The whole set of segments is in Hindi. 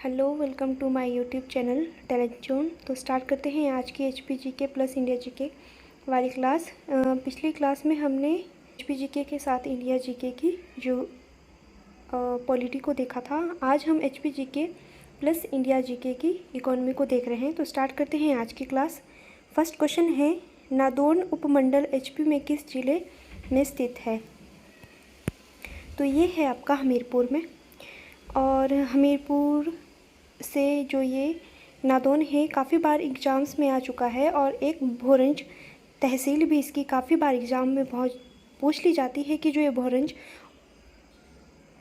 Hello, welcome to my YouTube channel talent zone. तो स्टार्ट करते हैं आज की HPGK प्लस इंडिया जीके वाली क्लास। पिछली क्लास में हमने HPGK के साथ इंडिया जीके की जो पॉलिटी को देखा था। आज हम HPGK प्लस इंडिया जीके की इकोनॉमी को देख रहे हैं। तो स्टार्ट करते हैं आज की क्लास। फर्स्ट क्वेश्चन है, नादौन उपमंडल HP में किस जिले में स्थित है? तो ये है आपका हमीरपुर में। और हमीरपुर से जो ये नादौन है काफ़ी बार एग्ज़ाम्स में आ चुका है, और एक भोरंज तहसील भी इसकी काफ़ी बार एग्ज़ाम में बहुत पूछ ली जाती है कि जो ये भोरंज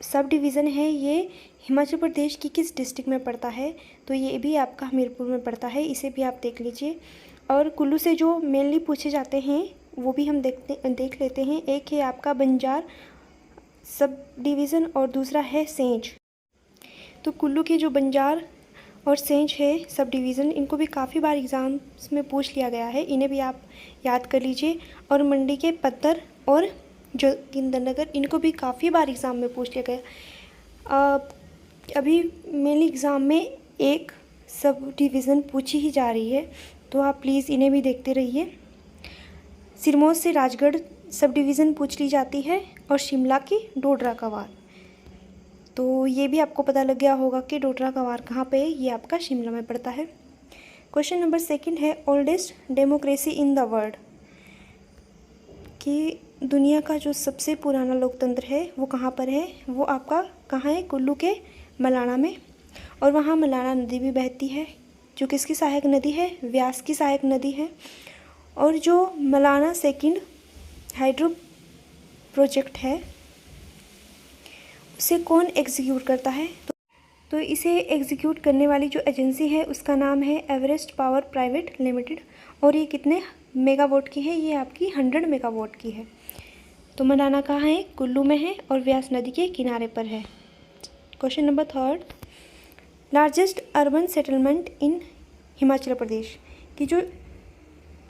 सब डिवीज़न है ये हिमाचल प्रदेश की किस डिस्ट्रिक्ट में पड़ता है। तो ये भी आपका हमीरपुर में पड़ता है, इसे भी आप देख लीजिए। और कुल्लू से जो मेनली पूछे जाते हैं वो भी हम देख लेते हैं। एक है आपका बंजार सब डिवीज़न और दूसरा है सेंज। तो कुल्लू के जो बंजार और सेंज है सब डिवीज़न, इनको भी काफ़ी बार एग्ज़ाम्स में पूछ लिया गया है, इन्हें भी आप याद कर लीजिए। और मंडी के पत्थर और जोगिंदरनगर, इनको भी काफ़ी बार एग्ज़ाम में पूछ लिया गया। अभी मेनली एग्ज़ाम में एक सब डिवीज़न पूछी ही जा रही है, तो आप प्लीज़ इन्हें भी देखते रहिए। सिरमौर से राजगढ़ सब डिवीज़न पूछ ली जाती है, और शिमला की डोडरा कवार। तो ये भी आपको पता लग गया होगा कि डोडरा कवार कहाँ पे है, ये आपका शिमला में पड़ता है। क्वेश्चन नंबर सेकंड है, oldest democracy in the world, कि दुनिया का जो सबसे पुराना लोकतंत्र है वो कहाँ पर है। वो आपका कहाँ है? कुल्लू के मलाना में। और वहाँ मलाना नदी भी बहती है, जो किसकी सहायक नदी है? व्यास की सहायक नदी है। और जो मलाना सेकंड हाइड्रो प्रोजेक्ट है उसे कौन एग्जीक्यूट करता है? तो इसे एग्जीक्यूट करने वाली जो एजेंसी है उसका नाम है एवरेस्ट पावर प्राइवेट लिमिटेड। और ये कितने मेगावाट की है? ये आपकी 100 मेगावाट की है। तो मलाना कहाँ है? कुल्लू में है, और व्यास नदी के किनारे पर है। Question number third, largest urban settlement in Himachal Pradesh, की जो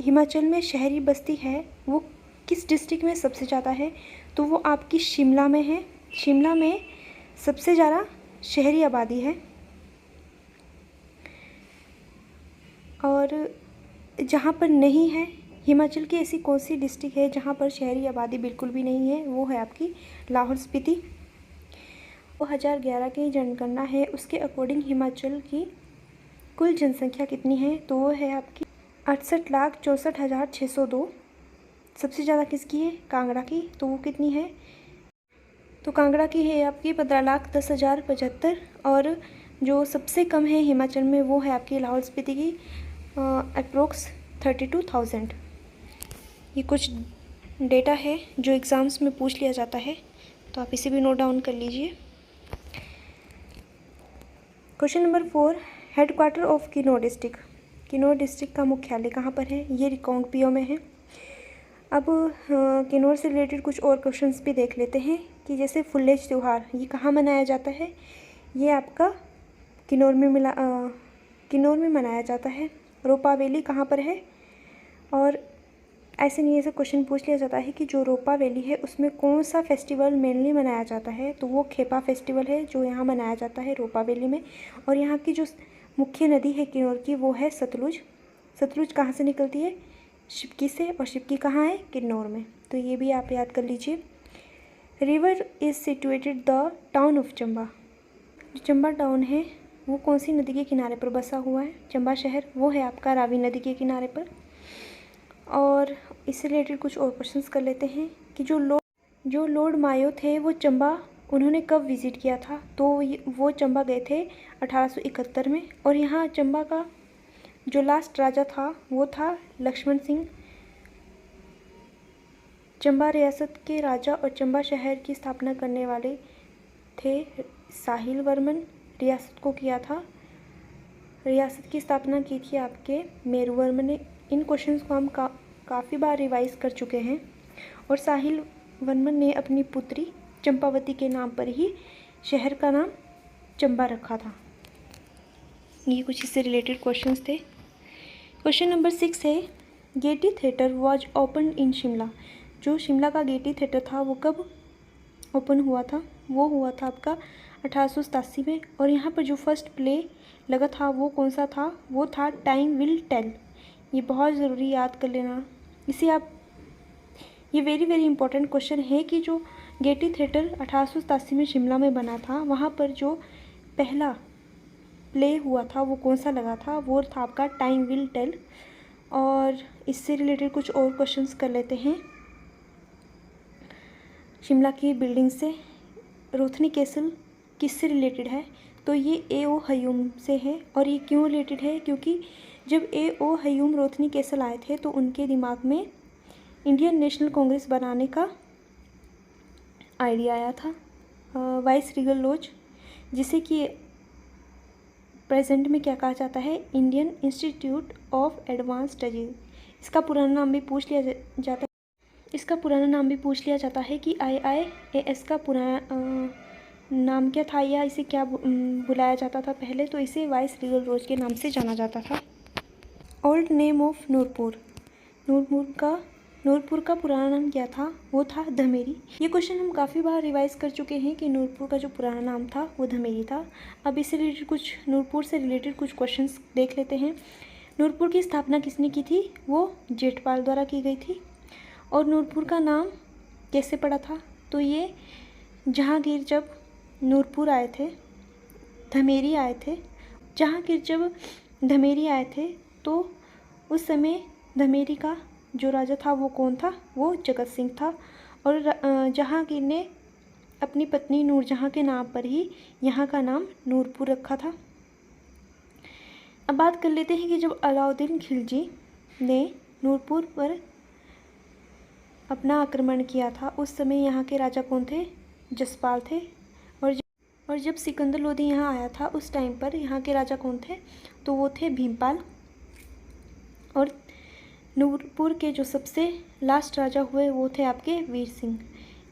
हिमाचल में शहरी बस्ती है वो किस डिस्ट्रिक्ट में सबसे ज़्यादा है? तो वो आपकी शिमला में है। शिमला में सबसे ज़्यादा शहरी आबादी है। और जहाँ पर नहीं है, हिमाचल की ऐसी कौन सी डिस्ट्रिक्ट है जहाँ पर शहरी आबादी बिल्कुल भी नहीं है? वो है आपकी लाहौल स्पीति। 2011 की जनगणना है, उसके अकॉर्डिंग हिमाचल की कुल जनसंख्या कितनी है? तो वो है आपकी 68,64,602। सबसे ज़्यादा किसकी है? कांगड़ा की। तो वो कितनी है? तो कांगड़ा की है आपकी 15,10,075। और जो सबसे कम है हिमाचल में वो है आपकी लाहौल स्पीति की अप्रोक्स 32,000। ये कुछ डेटा है जो एग्ज़ाम्स में पूछ लिया जाता है, तो आप इसे भी नोट डाउन कर लीजिए। Question number 4, headquarter of Kinnaur district, Kinnaur district का मुख्यालय कहाँ पर है? ये रिकांगपिओ में है। अब किन्नौर से रिलेटेड कुछ और क्वेश्चंस भी देख लेते हैं, कि जैसे फुल्लेज त्यौहार ये कहाँ मनाया जाता है? ये आपका किन्नौर में मनाया जाता है। रोपा वैली कहाँ पर है? और ऐसे नहीं, ऐसे क्वेश्चन पूछ लिया जाता है कि जो रोपा वैली है उसमें कौन सा फेस्टिवल मेनली मनाया जाता है? तो वो खेपा फेस्टिवल है जो यहाँ मनाया जाता है रोपा वैली में। और यहाँ की जो मुख्य नदी है किन्नौर की वो है सतलुज। सतलुज कहाँ से निकलती है? शिवकी से। और शिवकी कहाँ है? किन्नौर में। तो ये भी आप याद कर लीजिए। River is situated the town of Chamba, जो चंबा टाउन है वो कौन सी नदी के किनारे पर बसा हुआ है? चंबा शहर वो है आपका रावी नदी के किनारे पर। और इससे रिलेटेड कुछ और क्वेश्चंस कर लेते हैं, कि जो लॉर्ड मायो थे वो चंबा उन्होंने कब विज़िट किया था? तो वो चंबा गए थे 1871 में। और यहाँ चंबा का जो लास्ट राजा था वो था लक्ष्मण सिंह। चंबा रियासत के राजा और चंबा शहर की स्थापना करने वाले थे साहिल वर्मन। रियासत को किया था, रियासत की स्थापना की थी आपके मेरू वर्मन ने। इन क्वेश्चंस को हम काफ़ी बार रिवाइज कर चुके हैं। और साहिल वर्मन ने अपनी पुत्री चंपावती के नाम पर ही शहर का नाम चंबा रखा था। ये कुछ इससे रिलेटेड क्वेश्चंस थे। क्वेश्चन नंबर 6 है, Getty theatre was open in Shimla, जो शिमला का गेटी थिएटर था वो कब ओपन हुआ था वो हुआ था आपका 1887 में। और यहाँ पर जो फर्स्ट प्ले लगा था वो कौन सा था, वो था टाइम विल टेल। ये बहुत ज़रूरी याद कर लेना इसे आप, ये वेरी वेरी इंपॉर्टेंट क्वेश्चन है कि जो गेटी थिएटर 1887 में शिमला में बना था, वहाँ पर जो पहला प्ले हुआ था वो कौन सा लगा था, वो था आपका टाइम विल टेल। और इससे रिलेटेड कुछ और क्वेश्चंस कर लेते हैं। शिमला की बिल्डिंग से रोथनी कैसल किससे रिलेटेड है, तो ये ए.ओ. हयूम से है। और ये क्यों रिलेटेड है, क्योंकि जब ए.ओ. हयूम रोथनी कैसल आए थे तो उनके दिमाग में इंडियन नेशनल कांग्रेस बनाने का आइडिया आया था। वाइस रीगल लॉज, जिसे कि प्रेजेंट में क्या कहा जाता है, Indian institute of advance studies. इसका पुराना नाम भी पूछ लिया जाता है, इसका पुराना नाम भी पूछ लिया जाता है कि IIAS का पुराना नाम क्या था, या इसे क्या बुलाया जाता था पहले, तो इसे वाइस रीगल लॉज के नाम से जाना जाता था। Old name of Nurpur, Nurpur का पुराना नाम क्या था, वो था धमेरी। ये क्वेश्चन हम काफ़ी बार रिवाइज कर चुके हैं कि नूरपुर का जो पुराना नाम था वो धमेरी था। अब इससे रिलेटेड कुछ नूरपुर से रिलेटेड कुछ क्वेश्चंस देख लेते हैं। नूरपुर की स्थापना किसने की थी, वो जेठपाल द्वारा की गई थी। और नूरपुर का नाम कैसे पड़ा था, तो ये जहांगीर जब नूरपुर आए थे, धमेरी आए थे, जहांगीर जब धमेरी आए थे तो उस समय धमेरी का जो राजा था वो कौन था, वो जगत सिंह था। और जहांगीर ने अपनी पत्नी नूरजहां के नाम पर ही यहाँ का नाम नूरपुर रखा था। अब बात कर लेते हैं कि जब अलाउद्दीन खिलजी ने नूरपुर पर अपना आक्रमण किया था उस समय यहाँ के राजा कौन थे, जसपाल थे। और जब सिकंदर लोदी यहाँ आया था उस टाइम पर यहाँ के राजा कौन थे, तो वो थे भीमपाल। और नूरपुर के जो सबसे लास्ट राजा हुए वो थे आपके वीर सिंह।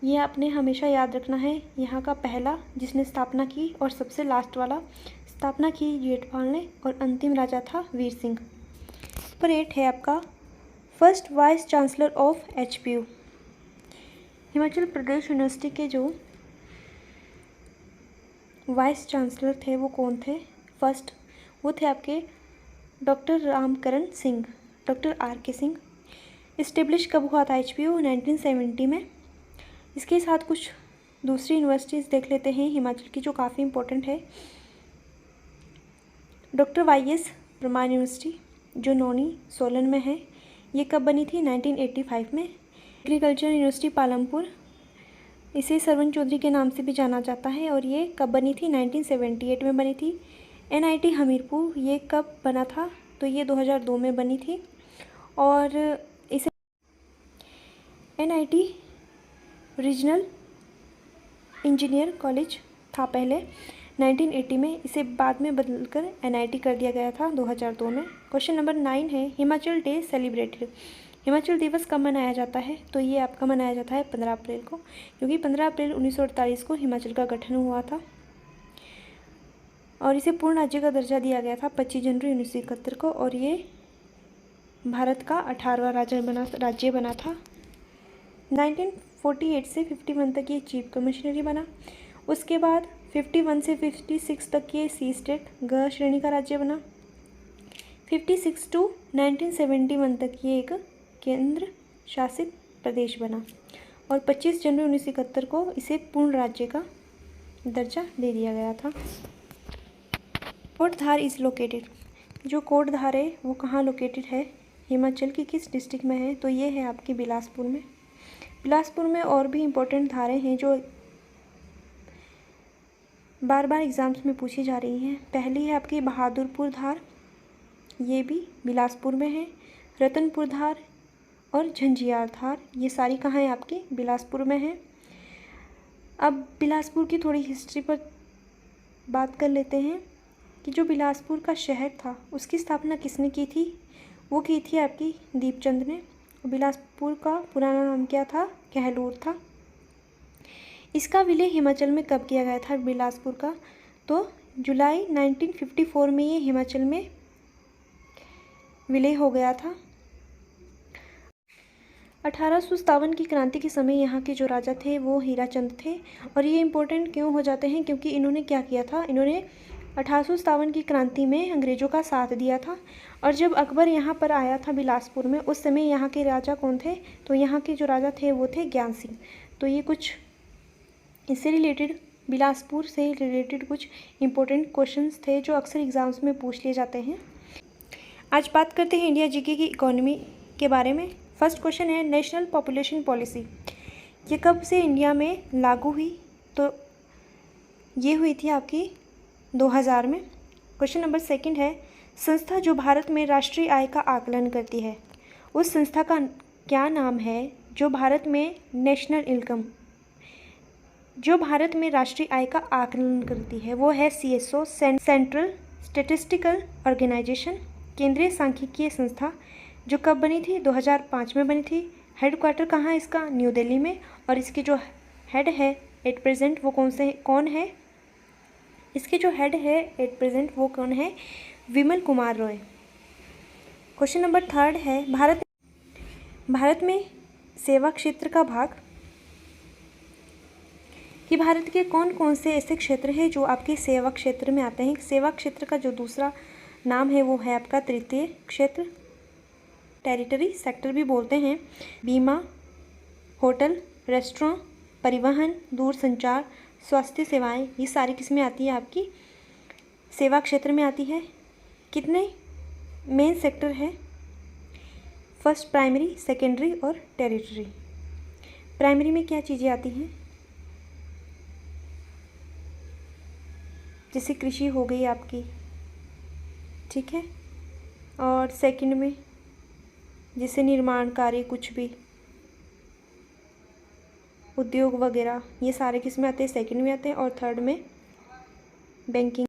ये आपने हमेशा याद रखना है, यहाँ का पहला जिसने स्थापना की और सबसे लास्ट वाला स्थापना की जेठपाल ने, और अंतिम राजा था वीर सिंह। नंबर 8 है आपका first vice chancellor of HPU। Himachal Pradesh university के जो वाइस चांसलर थे वो कौन थे, फर्स्ट वो थे आपके doctor Ramkaran Singh, doctor RK Singh. Establish कब हुआ था HPU, 1970 में। इसके साथ कुछ दूसरी यूनिवर्सिटीज़ देख लेते हैं हिमाचल की जो काफ़ी इंपॉर्टेंट है। डॉक्टर YS परमार यूनिवर्सिटी जो नौनी सोलन में है, ये कब बनी थी, 1985 में। एग्रीकल्चर यूनिवर्सिटी पालमपुर, इसे सरवण चौधरी के नाम से भी जाना जाता है, और ये कब बनी थी, 1978 में बनी थी। NIT हमीरपुर, ये कब बना था, तो ये 2002 में बनी थी। और इसे NIT रीजनल इंजीनियर कॉलेज था पहले 1980 में, इसे बाद में बदलकर NIT कर दिया गया था 2002 में। क्वेश्चन नंबर 9 है हिमाचल डे सेलिब्रेटेड। हिमाचल दिवस कब मनाया जाता है, तो ये आपका मनाया जाता है 15 अप्रैल को, क्योंकि 15 अप्रैल 1948 को हिमाचल का गठन हुआ था। और इसे पूर्ण राज्य का दर्जा दिया गया था 25 जनवरी 1971 को, और ये भारत का 18वां राज्य बना था। 1948 से 51 तक ये चीफ कमिश्नरी बना। उसके बाद 51 से 56 तक ये सी स्टेट ग श्रेणी का राज्य बना। 56 to 1971 तक ये एक केंद्र शासित प्रदेश बना, और 25 जनवरी 1971 को इसे पूर्ण राज्य का दर्जा दे दिया गया था। कोटधार इज़ लोकेटेड, जो कोटधार है वो कहाँ लोकेटेड है, हिमाचल की किस डिस्ट्रिक्ट में है, तो ये है आपकी बिलासपुर में। बिलासपुर में और भी इम्पोर्टेंट धारें हैं जो बार बार एग्ज़ाम्स में पूछी जा रही हैं। पहली है आपकी बहादुरपुर धार, ये भी बिलासपुर में है। रतनपुर धार और झंझियार धार, ये सारी कहाँ है आपकी, बिलासपुर में है। अब बिलासपुर की थोड़ी हिस्ट्री पर बात कर लेते हैं कि जो बिलासपुर का शहर था उसकी स्थापना किसने की थी, वो की थी आपकी दीपचंद ने। बिलासपुर का पुराना नाम क्या था, कहलूर था। इसका विलय हिमाचल में कब किया गया था बिलासपुर का, तो जुलाई 1954 में ये हिमाचल में विलय हो गया था। 1857 की क्रांति के समय यहाँ के जो राजा थे वो हीराचंद थे। और ये इम्पोर्टेंट क्यों हो जाते हैं, क्योंकि इन्होंने क्या किया था, इन्होंने 1857 की क्रांति में अंग्रेज़ों का साथ दिया था। और जब अकबर यहाँ पर आया था बिलासपुर में, उस समय यहाँ के राजा कौन थे, तो यहाँ के जो राजा थे वो थे ज्ञान सिंह। तो ये कुछ इससे रिलेटेड, बिलासपुर से रिलेटेड कुछ इंपॉर्टेंट क्वेश्चंस थे जो अक्सर एग्ज़ाम्स में पूछ लिए जाते हैं। आज बात करते हैं इंडिया जीके की इकोनॉमी के बारे में। फर्स्ट क्वेश्चन है नेशनल पॉपुलेशन पॉलिसी, ये कब से इंडिया में लागू हुई, तो ये हुई थी आपकी 2000 में। क्वेश्चन नंबर सेकंड है संस्था जो भारत में राष्ट्रीय आय का आकलन करती है, उस संस्था का क्या नाम है जो भारत में नेशनल इनकम, जो भारत में राष्ट्रीय आय का आकलन करती है, वो है CSO, सेंट्रल स्टैटिस्टिकल ऑर्गेनाइजेशन, केंद्रीय सांख्यिकीय संस्था, जो कब बनी थी, 2005 में बनी थी। हेडक्वार्टर कहाँ है इसका, न्यू दिल्ली में। और इसके जो हेड है एट प्रेजेंट वो कौन है, इसके जो हेड है एट प्रेजेंट वो कौन है, Vimal Kumar Roy. Question number third है भारत में सेवा क्षेत्र का भाग, कि भारत के कौन कौन से ऐसे क्षेत्र हैं जो आपके सेवा क्षेत्र में आते हैं। सेवा क्षेत्र का जो दूसरा नाम है वो है आपका तृतीय क्षेत्र, टेरिटरी सेक्टर भी बोलते हैं। बीमा, होटल, रेस्टोरेंट, परिवहन, दूरसंचार, स्वास्थ्य सेवाएं, ये सारी किसमें आती है, आपकी सेवा क्षेत्र में आती है। कितने मेन सेक्टर है, फर्स्ट प्राइमरी, सेकेंडरी और टेरिटरी। प्राइमरी में क्या चीज़ें आती हैं, जैसे कृषि हो गई आपकी, ठीक है। और सेकंड में जैसे निर्माण कार्य, कुछ भी उद्योग वगैरह, ये सारे किस में आते हैं, सेकंड में आते हैं। और थर्ड में बैंकिंग।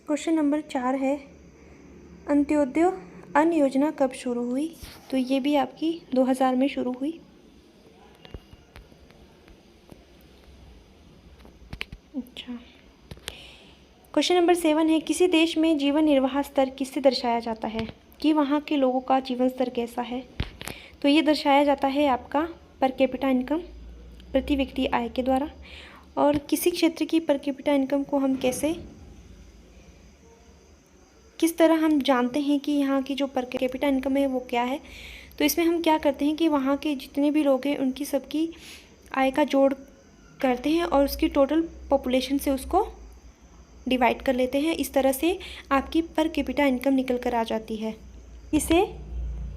क्वेश्चन नंबर 4 है अंत्योदय अन्न योजना कब शुरू हुई, तो ये भी आपकी 2000 में शुरू हुई। अच्छा, क्वेश्चन नंबर 7 है किसी देश में जीवन निर्वाह स्तर किससे दर्शाया जाता है, कि वहाँ के लोगों का जीवन स्तर कैसा है, तो ये दर्शाया जाता है आपका पर कैपिटा इनकम, प्रति व्यक्ति आय के द्वारा। और किसी क्षेत्र की पर कैपिटा इनकम को हम किस तरह हम जानते हैं कि यहाँ की जो पर कैपिटा इनकम है वो क्या है, तो इसमें हम क्या करते हैं कि वहाँ के जितने भी लोग हैं उनकी सबकी आय का जोड़ करते हैं और उसकी टोटल पॉपुलेशन से उसको डिवाइड कर लेते हैं। इस तरह से आपकी पर कैपिटा इनकम निकल कर आ जाती है। इसे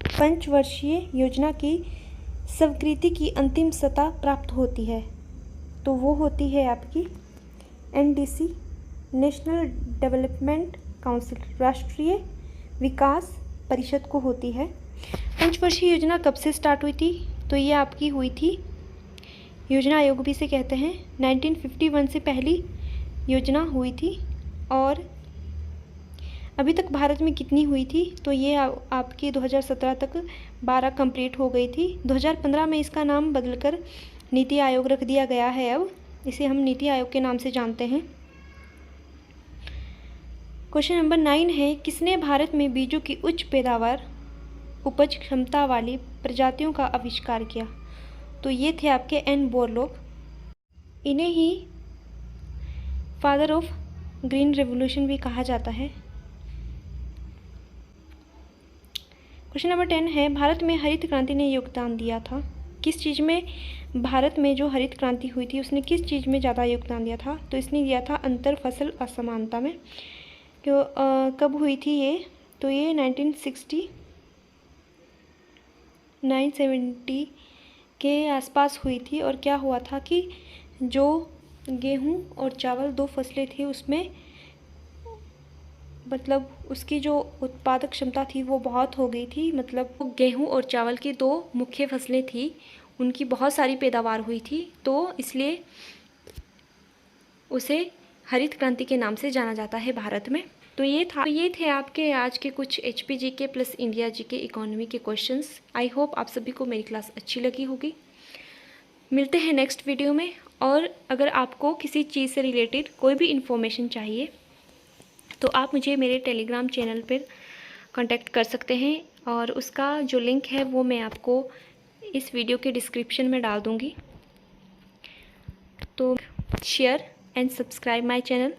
पंचवर्षीय योजना की स्वीकृति की अंतिम सतह प्राप्त होती है, तो वो होती है आपकी NDC, नेशनल डेवलपमेंट काउंसिल, राष्ट्रीय विकास परिषद को होती है। पंचवर्षीय योजना कब से स्टार्ट हुई थी, तो ये आपकी हुई थी, योजना आयोग भी से कहते हैं, 1951 से पहली योजना हुई थी। और अभी तक भारत में कितनी हुई थी, तो ये आपकी 2017 तक 12 कंप्लीट हो गई थी। 2015 में इसका नाम बदलकर नीति आयोग रख दिया गया है, अब इसे हम नीति आयोग के नाम से जानते हैं। क्वेश्चन नंबर 9 है किसने भारत में बीजों की उच्च पैदावार उपज क्षमता वाली प्रजातियों का आविष्कार किया, तो ये थे आपके N बोरलॉग। इन्हें ही फादर ऑफ ग्रीन रेवोल्यूशन भी कहा जाता है। क्वेश्चन नंबर 10 है भारत में हरित क्रांति ने योगदान दिया था, किस चीज़ में, भारत में जो हरित क्रांति हुई थी उसने किस चीज़ में ज़्यादा योगदान दिया था, तो इसने दिया था अंतर फसल असमानता में। क्यों कब हुई थी ये, तो ये 1970 के आसपास हुई थी। और क्या हुआ था कि जो गेहूं और चावल 2 फसलें थी उसमें मतलब उसकी जो उत्पादक क्षमता थी वो बहुत हो गई थी, मतलब गेहूं और चावल की 2 मुख्य फसलें थी, उनकी बहुत सारी पैदावार हुई थी, तो इसलिए उसे हरित क्रांति के नाम से जाना जाता है भारत में। तो ये थे आपके आज के कुछ HPGK plus India GK economy के क्वेश्चंस। आई होप आप सभी को मेरी क्लास अच्छी लगी होगी। मिलते हैं नेक्स्ट वीडियो में। और अगर आपको किसी चीज़ से रिलेटेड कोई भी इन्फॉर्मेशन चाहिए तो आप मुझे मेरे टेलीग्राम चैनल पर कांटेक्ट कर सकते हैं, और उसका जो लिंक है वो मैं आपको इस वीडियो के डिस्क्रिप्शन में डाल दूँगी। तो share and subscribe my channel.